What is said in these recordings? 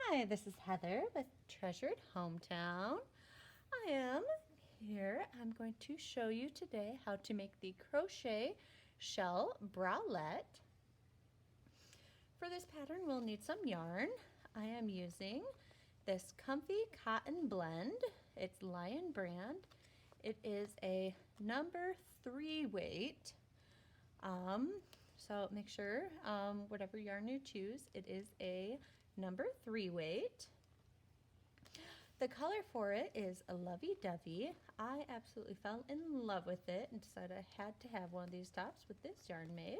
Hi, this is Heather with Treasured Hometown. I am here. I'm going to show you today how to make the crochet shell bralette. For this pattern, we'll need some yarn. I am using this Comfy Cotton Blend. It's Lion brand. It is a number 3 weight. So make sure whatever yarn you choose, it is a number 3 weight. The color for it is a lovey-dovey. I absolutely fell in love with it and decided I had to have one of these tops with this yarn made.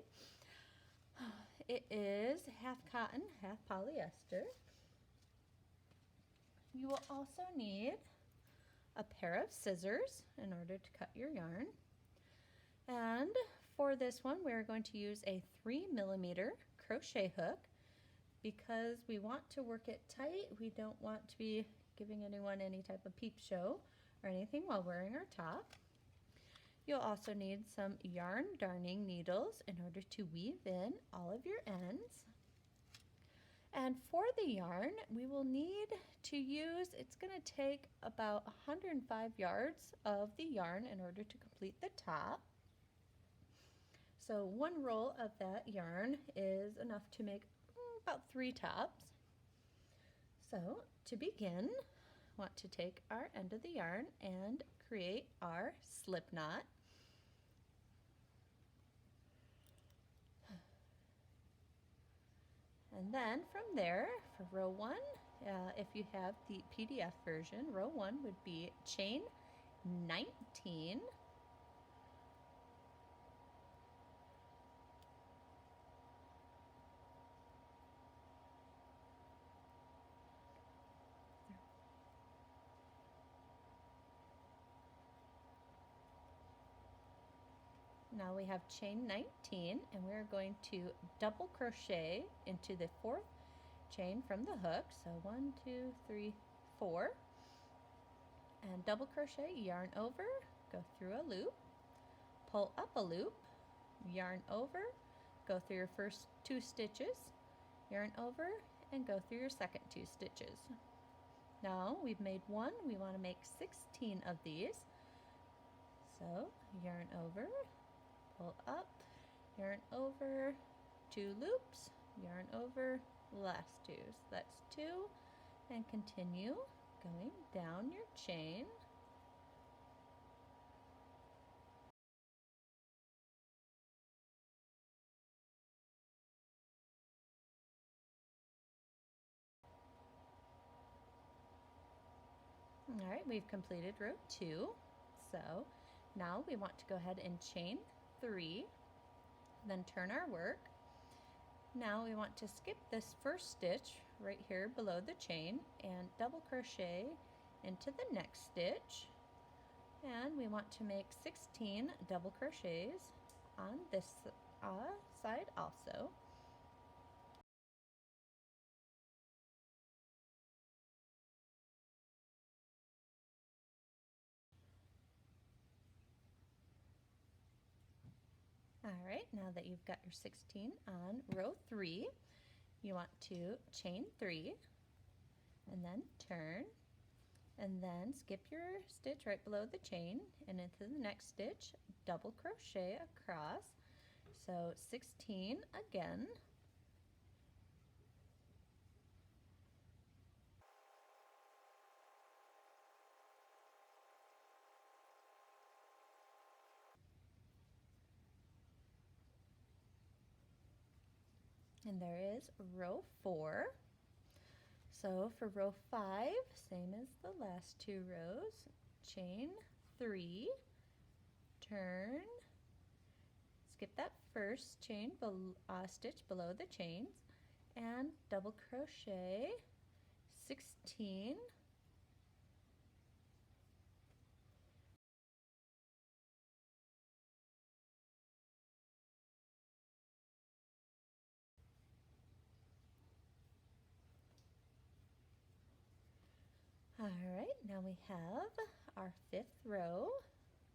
It is half cotton, half polyester. You will also need a pair of scissors in order to cut your yarn. And for this one, we're going to use a 3mm crochet hook because we want to work it tight. We don't want to be giving anyone any type of peep show or anything while wearing our top. You'll also need some yarn darning needles in order to weave in all of your ends. And for the yarn, we will need to use, it's going to take about 105 yards of the yarn in order to complete the top. So one roll of that yarn is enough to make about 3 tops. So to begin, want to take our end of the yarn and create our slip knot. And then from there, for row 1, if you have the PDF version, row 1 would be chain 19. Now we have chain 19, and we're going to double crochet into the 4th chain from the hook. So 1, 2, 3, 4, and double crochet, yarn over, go through a loop, pull up a loop, yarn over, go through your first 2 stitches, yarn over, and go through your second 2 stitches. Now we've made 1, we want to make 16 of these. So yarn over, pull up, yarn over, 2 loops, yarn over, last 2. So that's 2, and continue going down your chain. All right, we've completed row 2. So now we want to go ahead and chain 3, then turn our work. Now we want to skip this first stitch right here below the chain and double crochet into the next stitch. And we want to make 16 double crochets on this side also. Alright, now that you've got your 16 on row 3, you want to chain 3 and then turn and then skip your stitch right below the chain and into the next stitch, double crochet across. So 16 again. And there is row 4. So for row 5, same as the last 2 rows, chain 3, turn, skip that first chain stitch below the chains, and double crochet 16. Alright, now we have our 5th row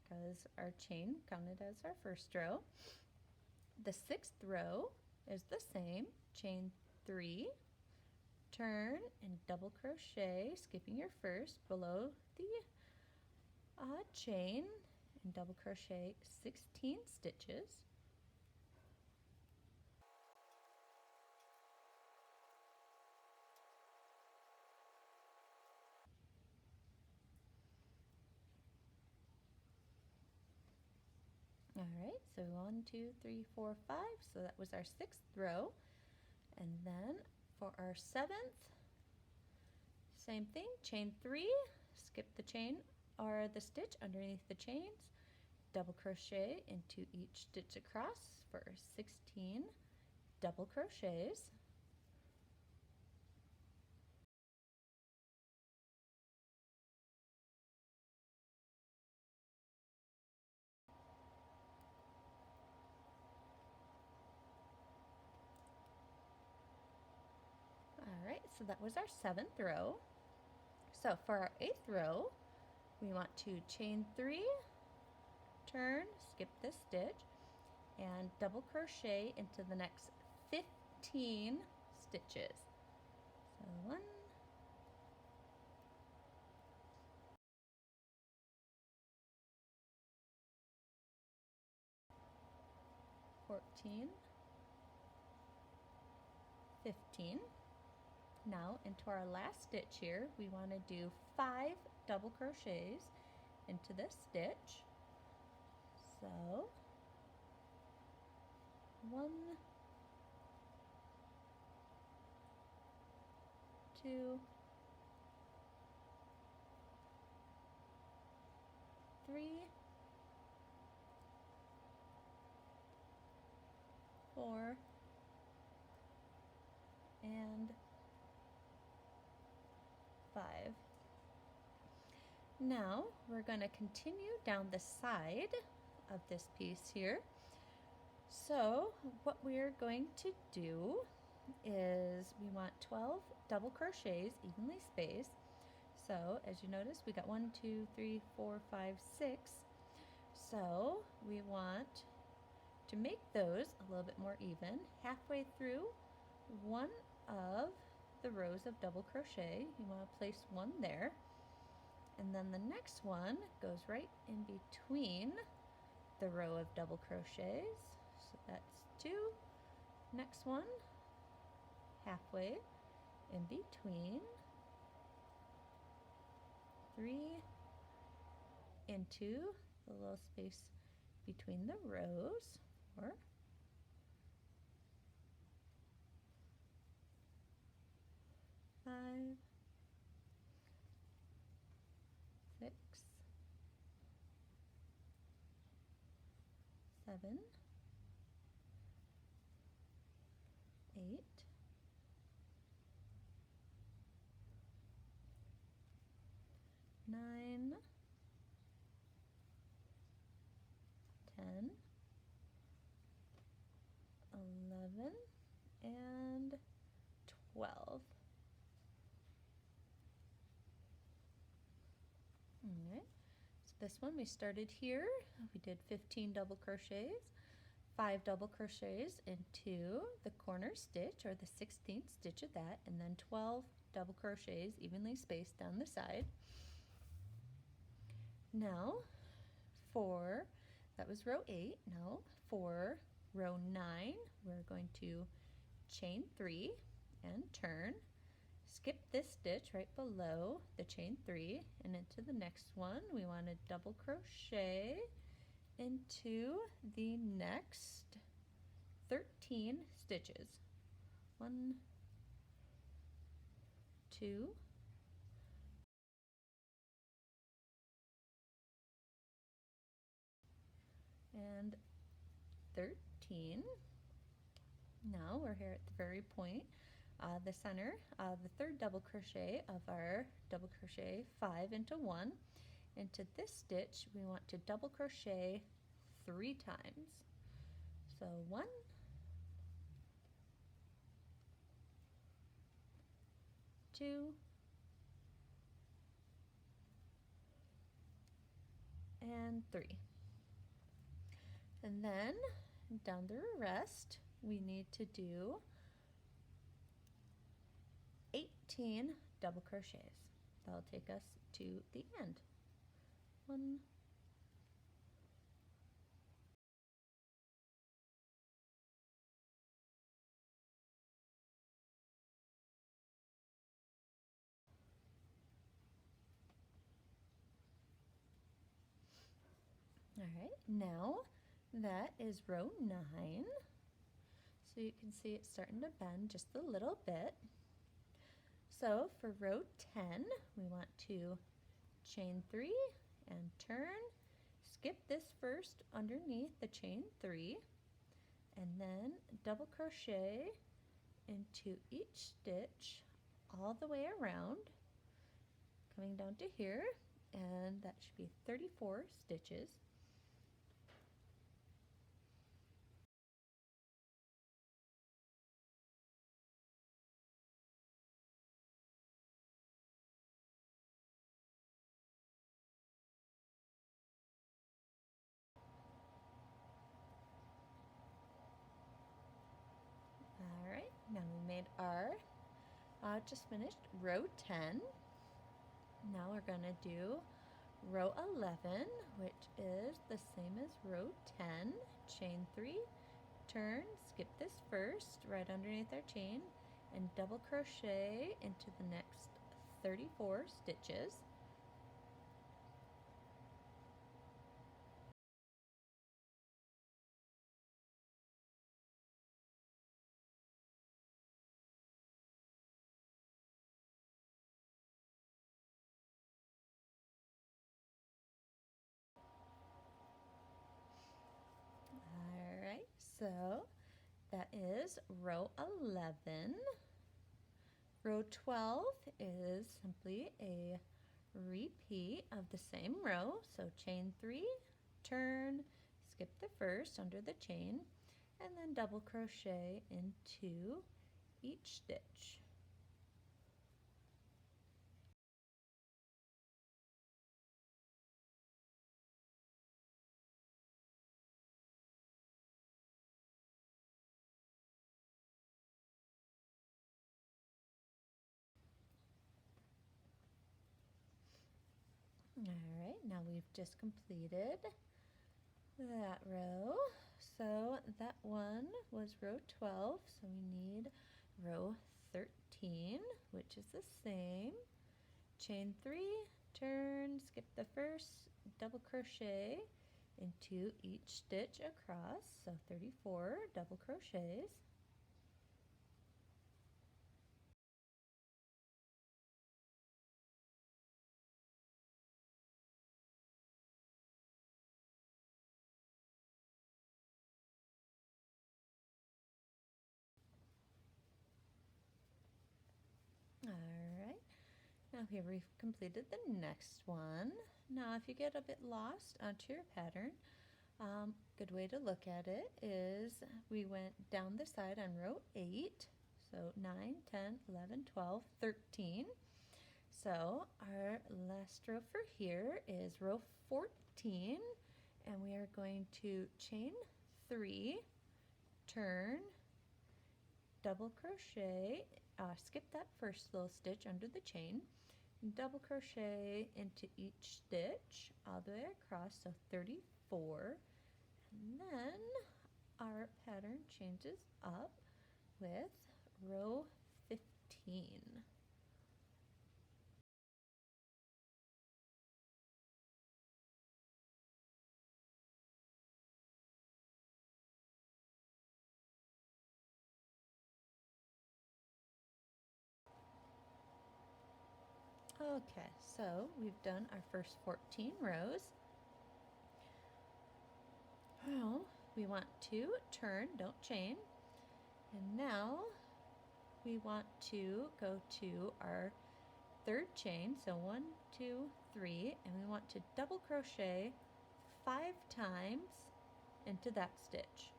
because our chain counted as our first row. The 6th row is the same, chain 3, turn, and double crochet, skipping your first below the chain, and double crochet 16 stitches. All right, so 1, 2, 3, 4, 5. So that was our 6th row. And then for our 7th, same thing, chain 3, skip the chain or the stitch underneath the chains, double crochet into each stitch across for 16 double crochets. All right, so that was our 7th row. So for our 8th row, we want to chain 3, turn, skip this stitch, and double crochet into the next 15 stitches. So 1, 14, 15. Now into our last stitch here, we want to do 5 double crochets into this stitch. So 1, 2, 3, 4, and 5. Now we're going to continue down the side of this piece here. So what we're going to do is we want 12 double crochets evenly spaced. So as you notice, we got 1, 2, 3, 4, 5, 6. So we want to make those a little bit more even. Halfway through one of the rows of double crochet, you want to place one there. And then the next one goes right in between the row of double crochets. So that's 2. Next one, halfway in between. 3 into the little space between the rows. 4. 5. 6. 7. 8. 9. 10. 11. And 12. Alright, so this one we started here, we did 15 double crochets, 5 double crochets into the corner stitch or the 16th stitch of that, and then 12 double crochets evenly spaced down the side. Now for, that was row 8, now for row 9 we're going to chain 3 and turn, skip this stitch right below the chain 3, and into the next one we want to double crochet into the next 13 stitches. 1, 2, and 13. Now we're here at the very point, the center, the 3rd double crochet of our double crochet 5 into 1. Into this stitch we want to double crochet 3 times. So 1, 2, and 3. And then down the rest we need to do 8 18 double crochets. That'll take us to the end. 1, all right, now that is row 9. So you can see it's starting to bend just a little bit. So for row 10, we want to chain 3 and turn, skip this first underneath the chain 3, and then double crochet into each stitch all the way around, coming down to here, and that should be 34 stitches. All right, now we made our just finished row 10. Now we're going to do row 11, which is the same as row 10. Chain 3, turn, skip this first right underneath our chain, and double crochet into the next 34 stitches. Alright, so that is row 11. Row 12 is simply a repeat of the same row. So chain 3, turn, skip the first under the chain, and then double crochet into each stitch. Alright, now we've just completed that row. So that one was row 12, so we need row 13, which is the same. Chain 3, turn, skip the first, double crochet into each stitch across, so 34 double crochets. Alright, now here we've completed the next one. Now if you get a bit lost onto your pattern, good way to look at it is we went down the side on row 8, so 9, 10, 11, 12, 13. So our last row for here is row 14, and we are going to chain 3, turn, double crochet, skip that first little stitch under the chain, double crochet into each stitch all the way across, so 34, and then our pattern changes up with row 15. Okay, so we've done our first 14 rows. Now we want to turn, don't chain, and now we want to go to our third chain, so 1, 2, 3, and we want to double crochet 5 times into that stitch.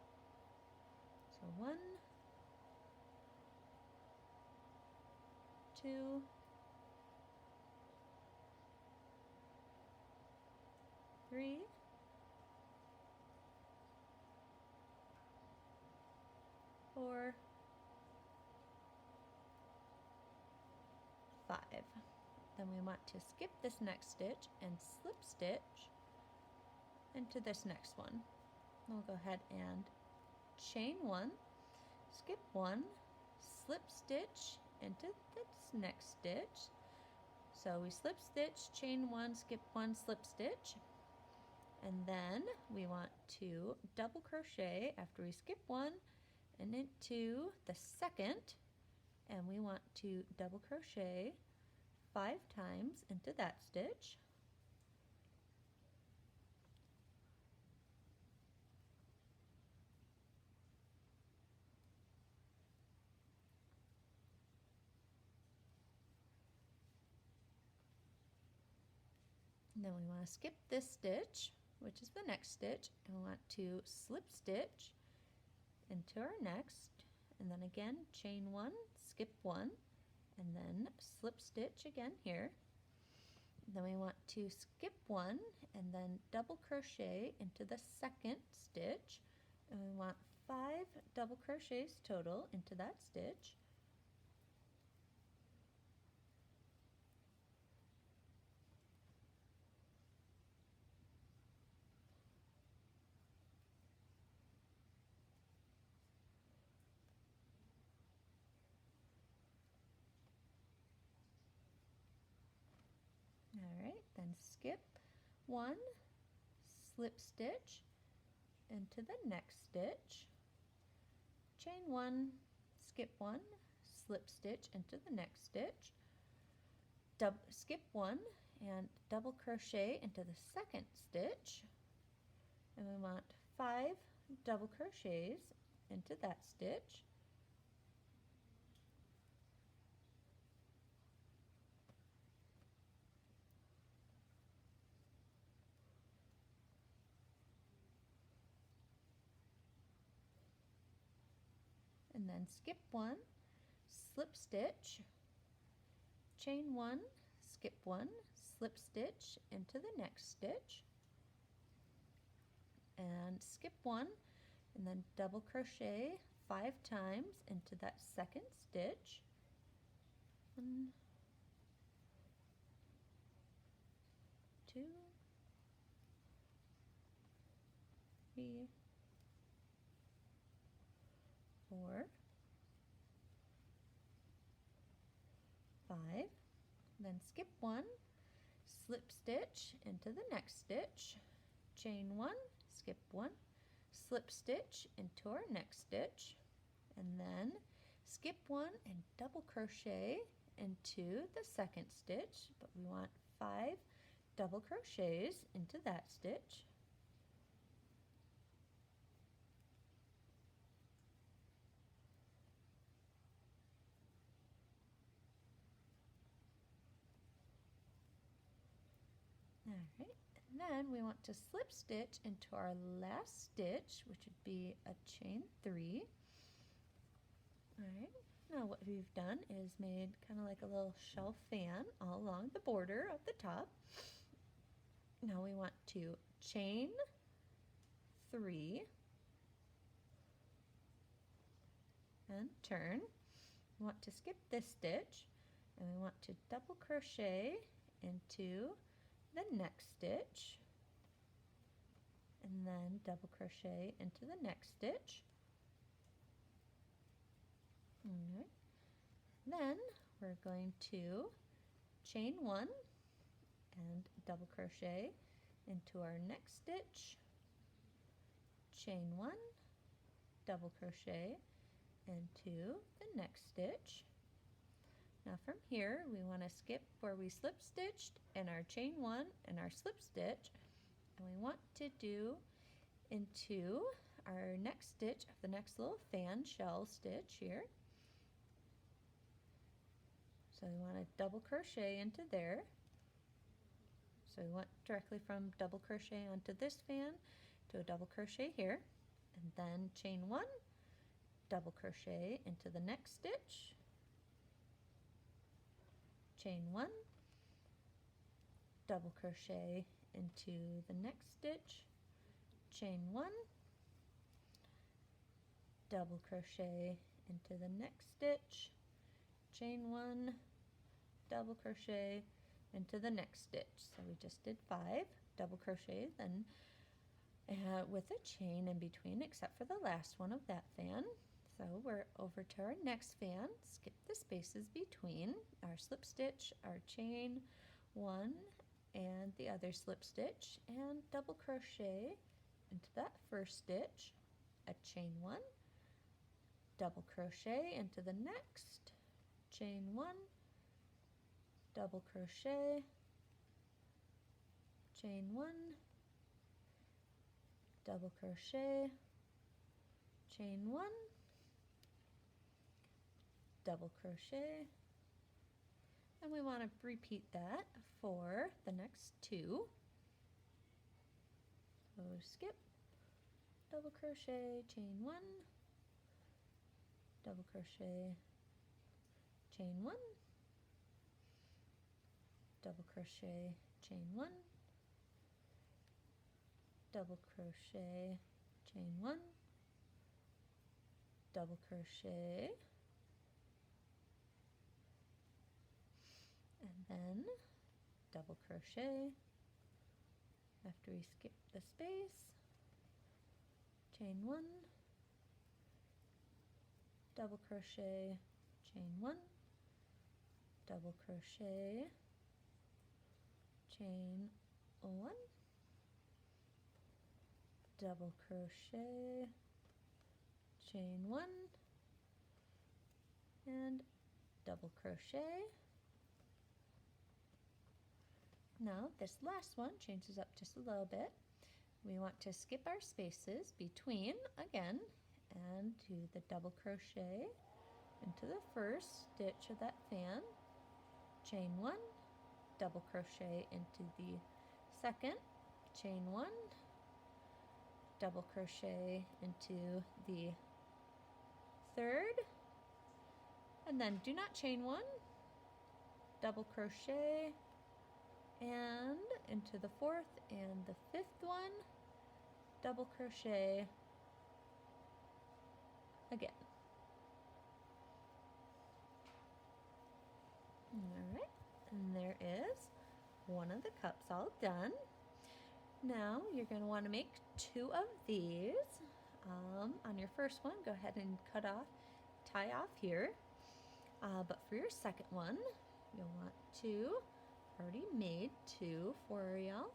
So 1, 2, 3, 4, 5. Then we want to skip this next stitch and slip stitch into this next one. We'll go ahead and chain 1, skip 1, slip stitch into this next stitch. So we slip stitch, chain 1, skip 1, slip stitch, and then we want to double crochet after we skip 1 and into the second, and we want to double crochet 5 times into that stitch. And then we want to skip this stitch, which is the next stitch, and we want to slip stitch into our next, and then again chain 1, skip 1, and then slip stitch again here. Then we want to skip 1 and then double crochet into the second stitch, and we want 5 double crochets total into that stitch. Alright, then skip 1, slip stitch into the next stitch, chain 1, skip 1, slip stitch into the next stitch, skip 1 and double crochet into the second stitch, and we want 5 double crochets into that stitch. And then skip 1, slip stitch, chain 1, skip 1, slip stitch into the next stitch, and skip 1, and then double crochet 5 times into that second stitch. 1, 2, 3, 4, 5, then skip 1, slip stitch into the next stitch, chain 1, skip 1, slip stitch into our next stitch, and then skip 1 and double crochet into the second stitch, but we want 5 double crochets into that stitch. Alright, and then we want to slip stitch into our last stitch, which would be a chain 3. Alright, now what we've done is made kind of like a little shelf fan all along the border of the top. Now we want to chain 3 and turn. We want to skip this stitch, and we want to double crochet into the next stitch, and then double crochet into the next stitch. Alright. Then we're going to chain 1 and double crochet into our next stitch, chain 1, double crochet into the next stitch. Now from here we want to skip where we slip stitched and our chain 1 and our slip stitch, and we want to do into our next stitch of the next little fan shell stitch here. So we want to double crochet into there. So we went directly from double crochet onto this fan to a double crochet here, and then chain 1, double crochet into the next stitch, chain 1, double crochet into the next stitch, chain 1, double crochet into the next stitch, chain 1, double crochet into the next stitch. So we just did 5 double crochet, then with a chain in between, except for the last one of that fan. So we're over to our next fan, skip the spaces between our slip stitch, our chain 1 and the other slip stitch, and double crochet into that first stitch, a chain 1, double crochet into the next, chain 1, double crochet, chain 1, double crochet, chain 1, double crochet, and we want to repeat that for the next 2. So skip, double crochet, chain 1, double crochet, chain 1, double crochet, chain 1, double crochet, chain 1, double crochet, and then double crochet after we skip the space, chain 1, double crochet, chain 1, double crochet, chain 1, double crochet, chain 1, and double crochet. Now this last one changes up just a little bit. We want to skip our spaces between again and do the double crochet into the first stitch of that fan, chain 1, double crochet into the second, chain 1, double crochet into the third, and then do not chain 1, double crochet, and into the fourth and the fifth one, double crochet again. Alright, and there is one of the cups all done. Now you're going to want to make 2 of these. On your first one, go ahead and tie off here. But for your second one, you'll want to already made 2 for y'all.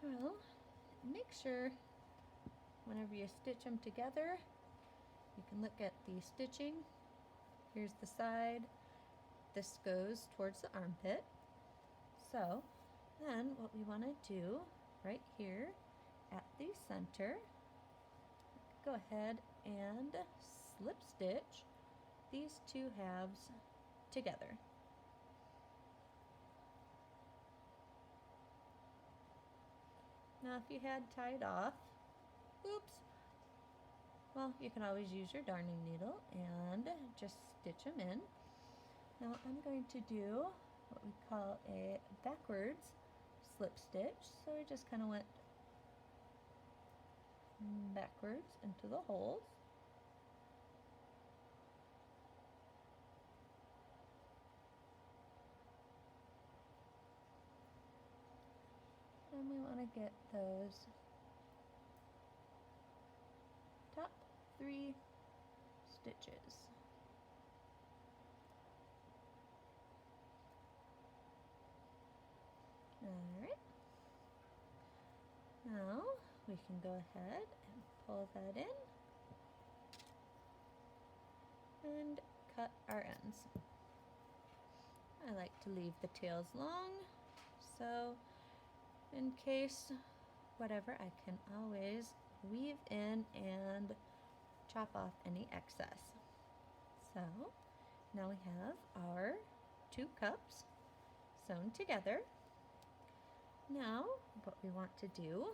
Well, make sure whenever you stitch them together, you can look at the stitching. Here's the side. This goes towards the armpit. So then what we want to do right here at the center, go ahead and slip stitch these 2 halves together. Now if you had tied off, oops, well, you can always use your darning needle and just stitch them in. Now I'm going to do what we call a backwards slip stitch. So I just kind of went backwards into the holes. And we want to get those top 3 stitches. Alright. Now we can go ahead and pull that in and cut our ends. I like to leave the tails long, so in case whatever, I can always weave in and chop off any excess. So now we have our 2 cups sewn together. Now what we want to do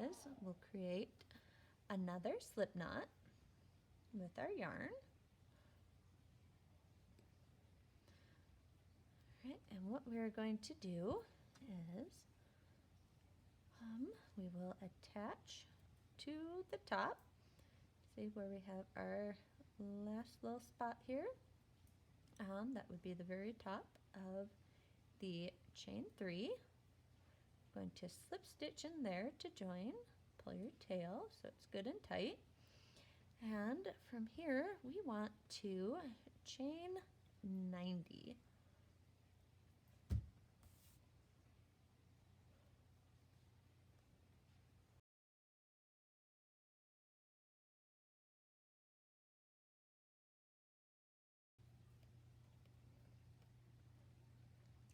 is we'll create another slip knot with our yarn. Right, and what we're going to do is we will attach to the top. See where we have our last little spot here? that would be the very top of the chain 3. Going to slip stitch in there to join, pull your tail so it's good and tight, and from here we want to chain 90.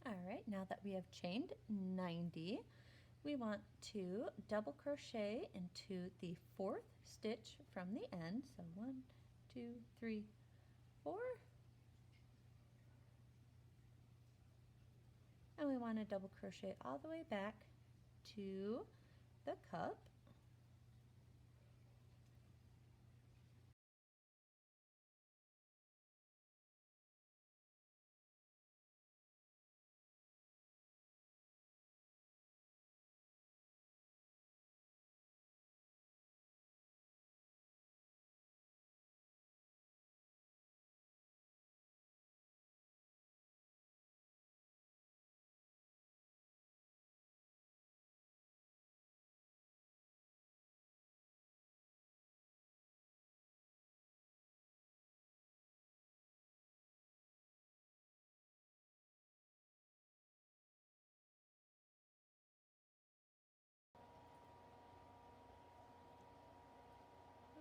Alright, now that we have chained 90, we want to double crochet into the 4th stitch from the end. So 1, 2, 3, 4. And we want to double crochet all the way back to the cup.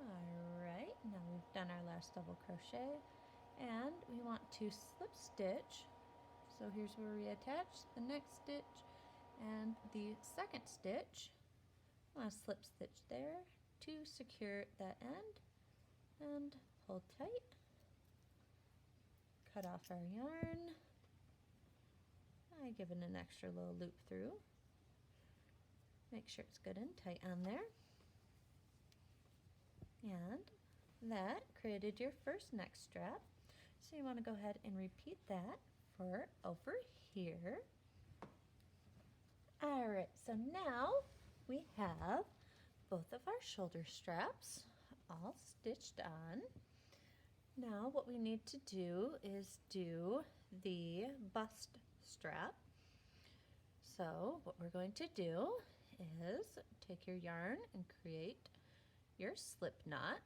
Alright, now we've done our last double crochet, and we want to slip stitch. So here's where we attach the next stitch and the second stitch. I want to slip stitch there to secure that end and pull tight. Cut off our yarn. I give it an extra little loop through. Make sure it's good and tight on there. And that created your first neck strap. So you want to go ahead and repeat that for over here. Alright, so now we have both of our shoulder straps all stitched on. Now what we need to do is do the bust strap. So what we're going to do is take your yarn and create your slip knot.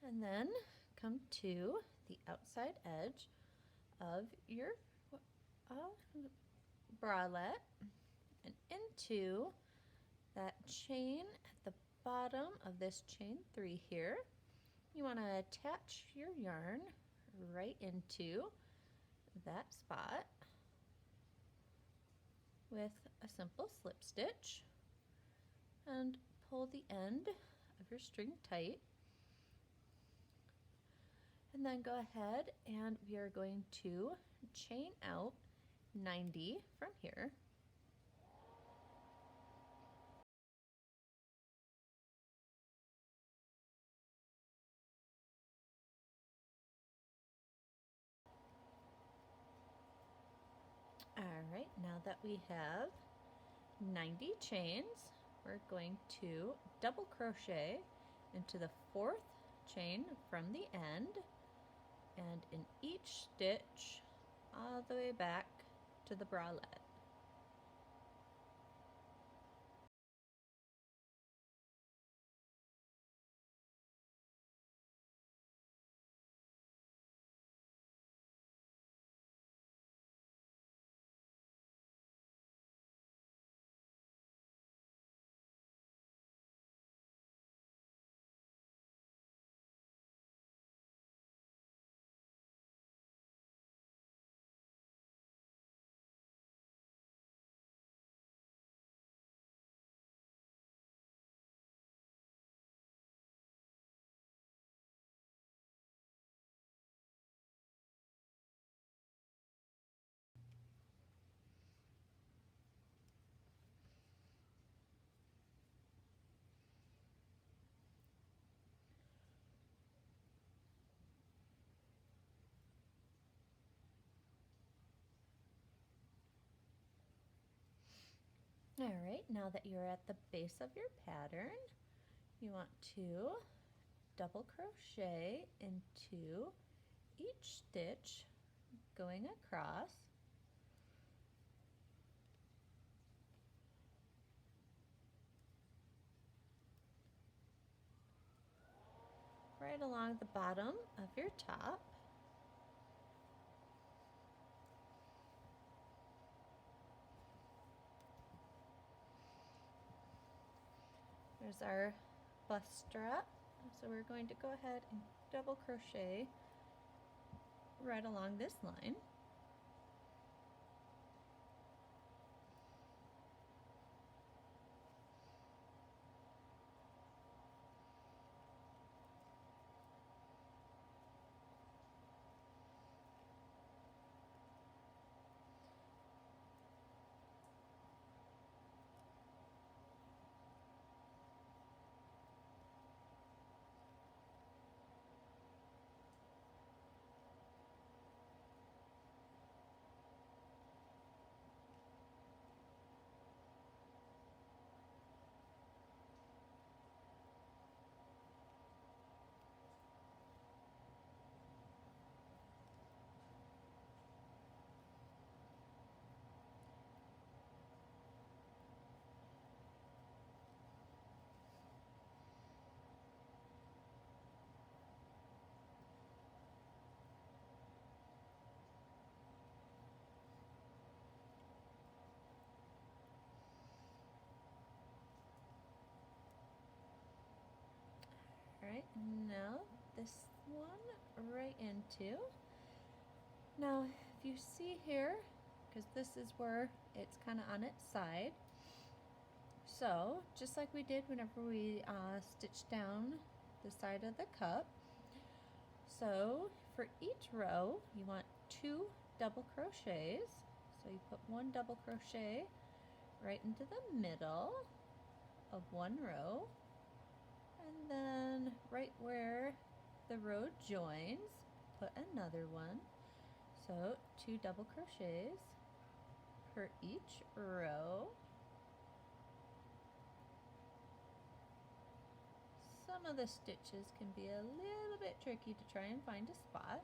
And then come to the outside edge of your bralette and into that chain at the bottom of this chain 3 here. You want to attach your yarn right into that spot with a simple slip stitch and pull the end of your string tight. And then go ahead and we are going to chain out 90 from here. Alright, now that we have 90 chains, we're going to double crochet into the 4th chain from the end, and in each stitch all the way back to the bralette. Alright, now that you're at the base of your pattern, you want to double crochet into each stitch going across. Right along the bottom of your top. There's our bust strap. So we're going to go ahead and double crochet right along this line. Alright, now this one right into. Now if you see here, because this is where it's kind of on its side, so just like we did whenever we stitched down the side of the cup, so for each row you want 2 double crochets. So you put 1 double crochet right into the middle of one row, and then right where the row joins, put another one. So 2 double crochets per each row. Some of the stitches can be a little bit tricky to try and find a spot.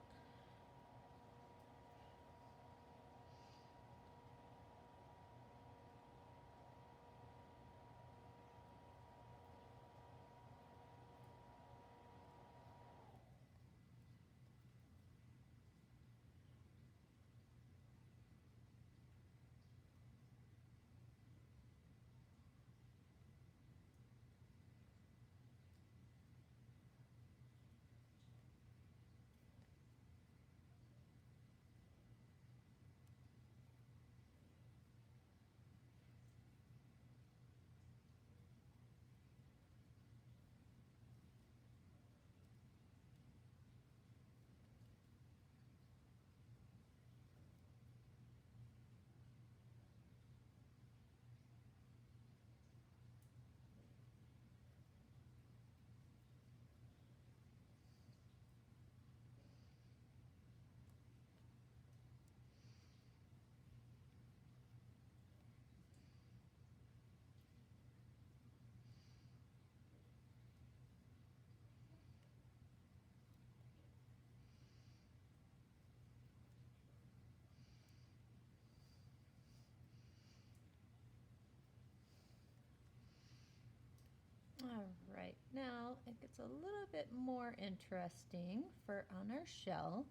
Alright, now it gets a little bit more interesting for on our shell.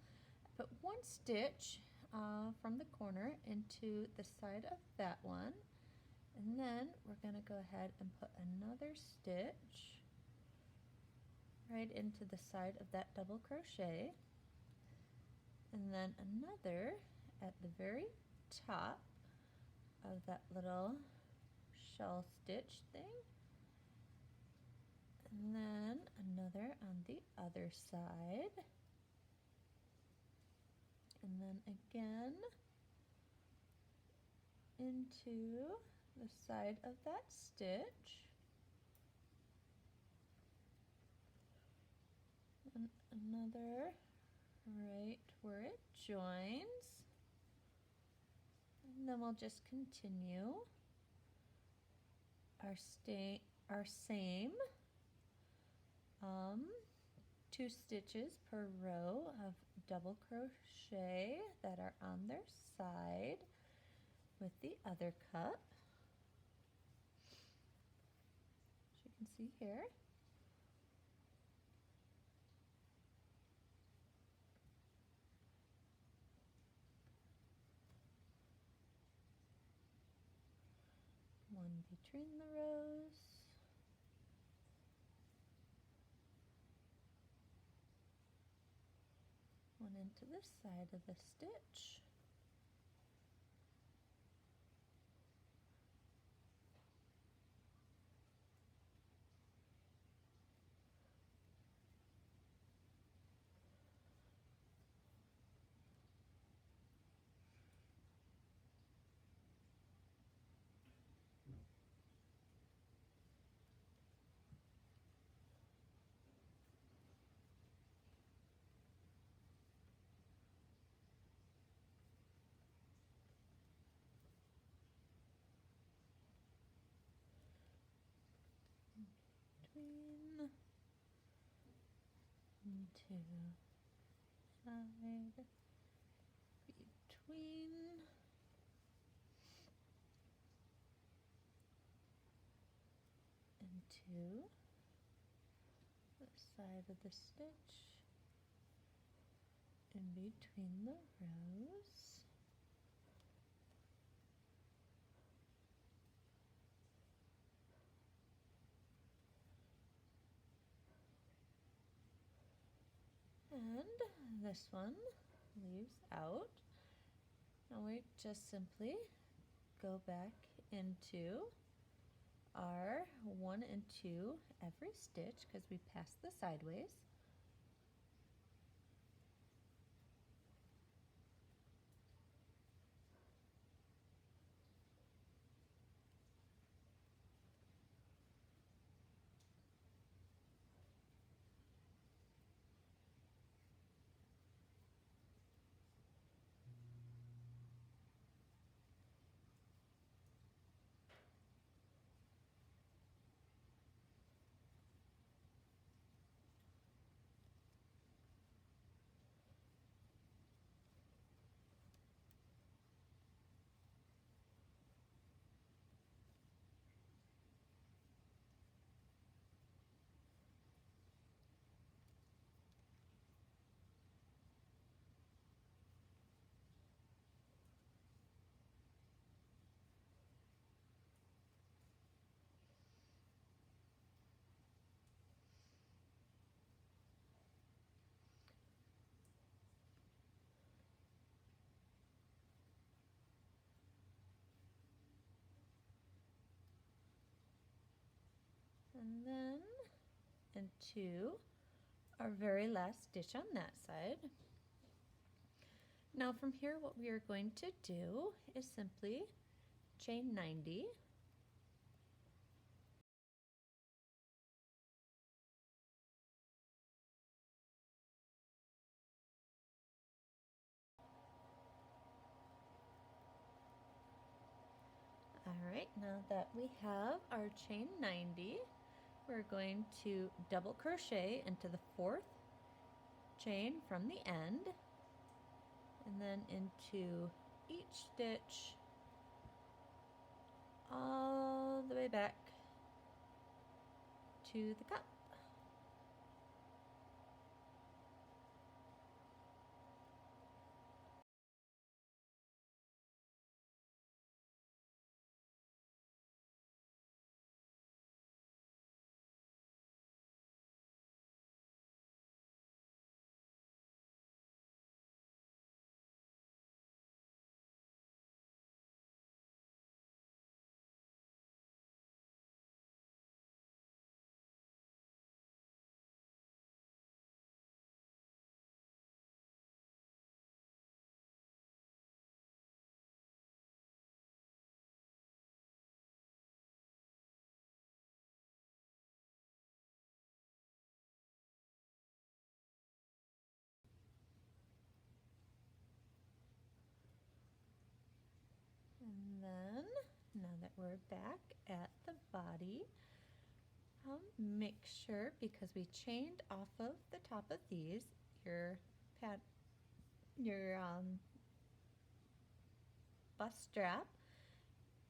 Put 1 stitch from the corner into the side of that one, and then we're going to go ahead and put another stitch right into the side of that double crochet, and then another at the very top of that little shell stitch thing, and then another on the other side, and then again into the side of that stitch, and another right where it joins, and then we'll just continue our same 2 stitches per row of double crochet that are on their side with the other cup, as you can see here. One between the rows. One into the side of the stitch. Between, into side, between, into the side of the stitch, in between the rows. And this one leaves out. Now we just simply go back into our 1 and 2 every stitch because we passed the sideways. And then into our very last stitch on that side. Now from here what we are going to do is simply chain 90. Alright, now that we have our chain 90, we're going to double crochet into the 4th chain from the end and then into each stitch all the way back to the cup. And then, now that we're back at the body, make sure, because we chained off of the top of these, your bust strap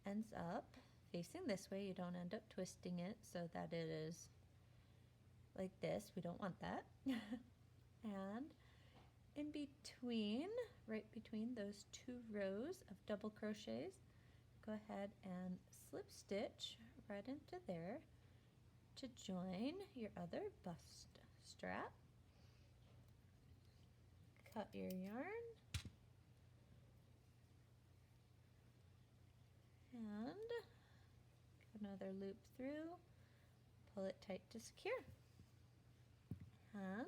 ends up facing this way. You don't end up twisting it so that it is like this. We don't want that. And in between, right between those two rows of double crochets, go ahead and slip stitch right into there to join your other bust strap. Cut your yarn and another loop through, pull it tight to secure, and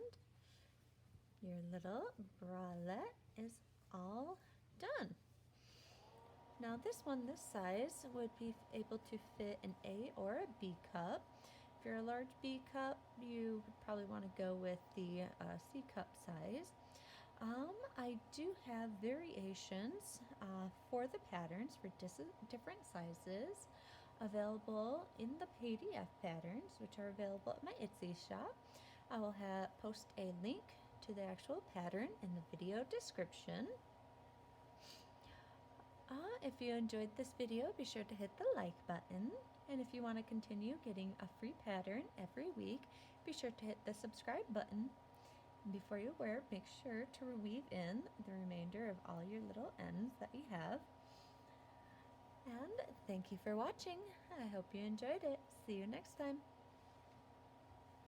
your little bralette is all done. Now this size would be able to fit an A or a B cup. If you're a large B cup, you would probably want to go with the C cup size. I do have variations for the patterns for different sizes available in the PDF patterns, which are available at my Etsy shop. I will post a link to the actual pattern in the video description. If you enjoyed this video, be sure to hit the like button. And if you want to continue getting a free pattern every week, be sure to hit the subscribe button. And before you wear, make sure to weave in the remainder of all your little ends that you have. And thank you for watching. I hope you enjoyed it. See you next time.